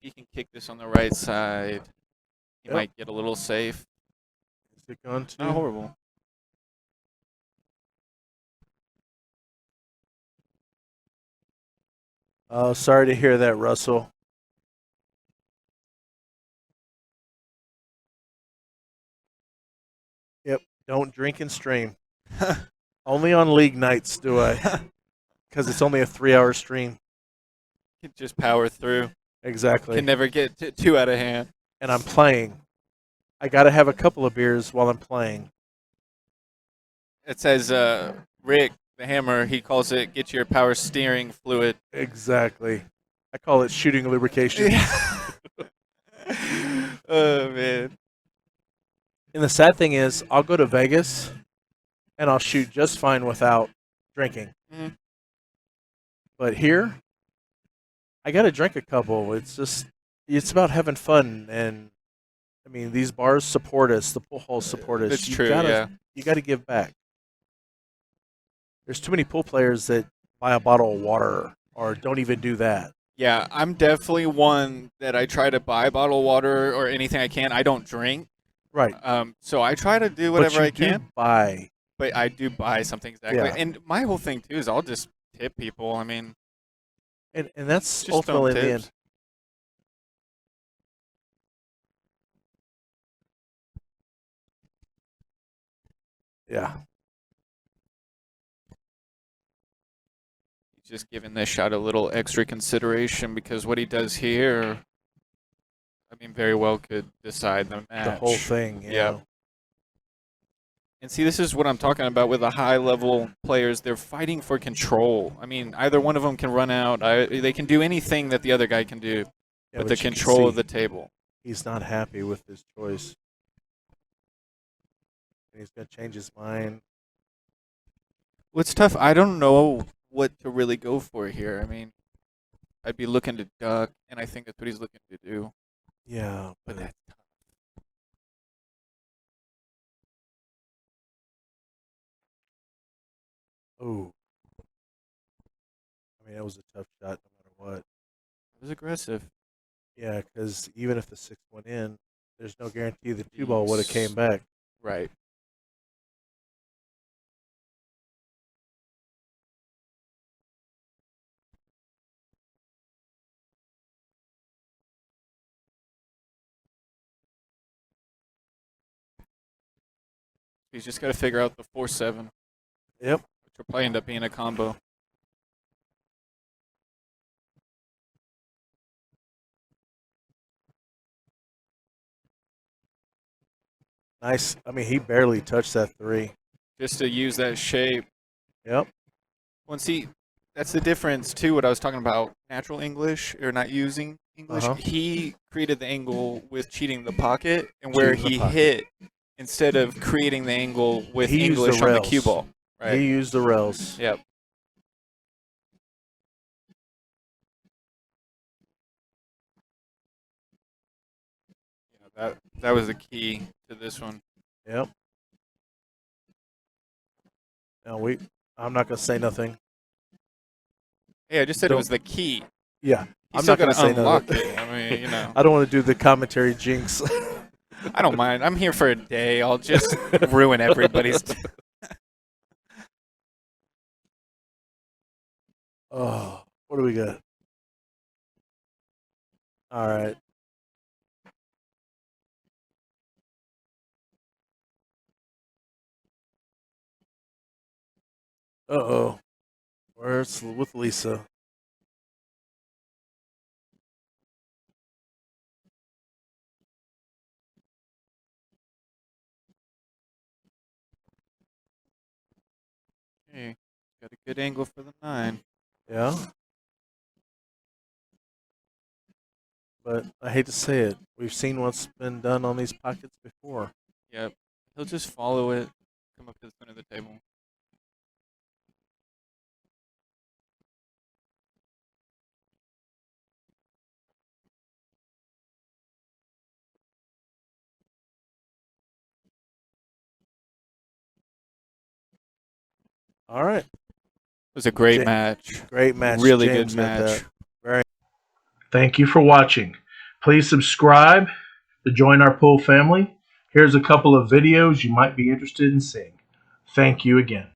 He can kick this on the right side. He Yep. might get a little safe. Is it going to? Not horrible. Oh, sorry to hear that, Russell. Yep. Don't drink and stream. Only on league nights do I, because it's only a 3-hour stream. Can just power through. Exactly. Can never get too out of hand. And I'm playing. I got to have a couple of beers while I'm playing. It says, Rick, the hammer, he calls it get your power steering fluid. Exactly. I call it shooting lubrication. Oh, man. And the sad thing is, I'll go to Vegas and I'll shoot just fine without drinking. Mhm. But here, I got to drink a couple. It's about having fun. And, I mean, these bars support us. The pool halls support us. It's You true, gotta, yeah. You got to give back. There's too many pool players that buy a bottle of water or don't even do that. Yeah, I'm definitely one that I try to buy bottled water or anything I can. I don't drink. Right. So I try to do whatever but I you do can. buy. But I do buy something exactly. Yeah. And my whole thing, too, is I'll just tip people. I mean, And that's Just don't ultimately in the tips. end. Yeah. just giving this shot a little extra consideration because what he does here, I mean, very well could decide the match. The whole thing. Yeah. And see, this is what I'm talking about with the high-level players. They're fighting for control. I mean, either one of them can run out. They can do anything that the other guy can do, Yeah, but the you can control of see the table. He's not happy with his choice. And he's going to change his mind. Well, it's tough. I don't know what to really go for here. I mean, I'd be looking to duck, and I think that's what he's looking to do. Yeah, But but that's tough. oh, I mean that was a tough shot no matter what. It was aggressive. Yeah, because even if the 6 went in, there's no guarantee the 2 ball would have came back. Right. He's just got to figure out the 4-7, Yep. which will probably end up being a combo. Nice. I mean, he barely touched that 3. Just to use that shape. Yep. Well, see, that's the difference too. What I was talking about, natural English or not using English. Uh-huh. He created the angle with cheating the pocket, and where Cheating the he pocket. hit instead of creating the angle with He used the English on the rails. cue ball. Right. He used the rails. Yep. Yeah, that was the key to this one. Yep. Now I'm not gonna say nothing. Hey, I just said it Don't- was the key. Yeah. He's I'm still not gonna gonna say unlock nothing. it. I mean, you know. I don't want to do the commentary jinx. I don't mind. I'm here for a day. I'll just ruin everybody's. Oh, what do we got? All right. Uh-oh. Where's with Lisa? Hey, got a good angle for the 9. Yeah. But I hate to say it. We've seen what's been done on these pockets before. Yep. He'll just follow it, come up to the center of the table. All right. It was a great Ja- match. Great match. Really James good got match. that. Very. Thank you for watching. Please subscribe to join our pool family. Here's a couple of videos you might be interested in seeing. Thank you again.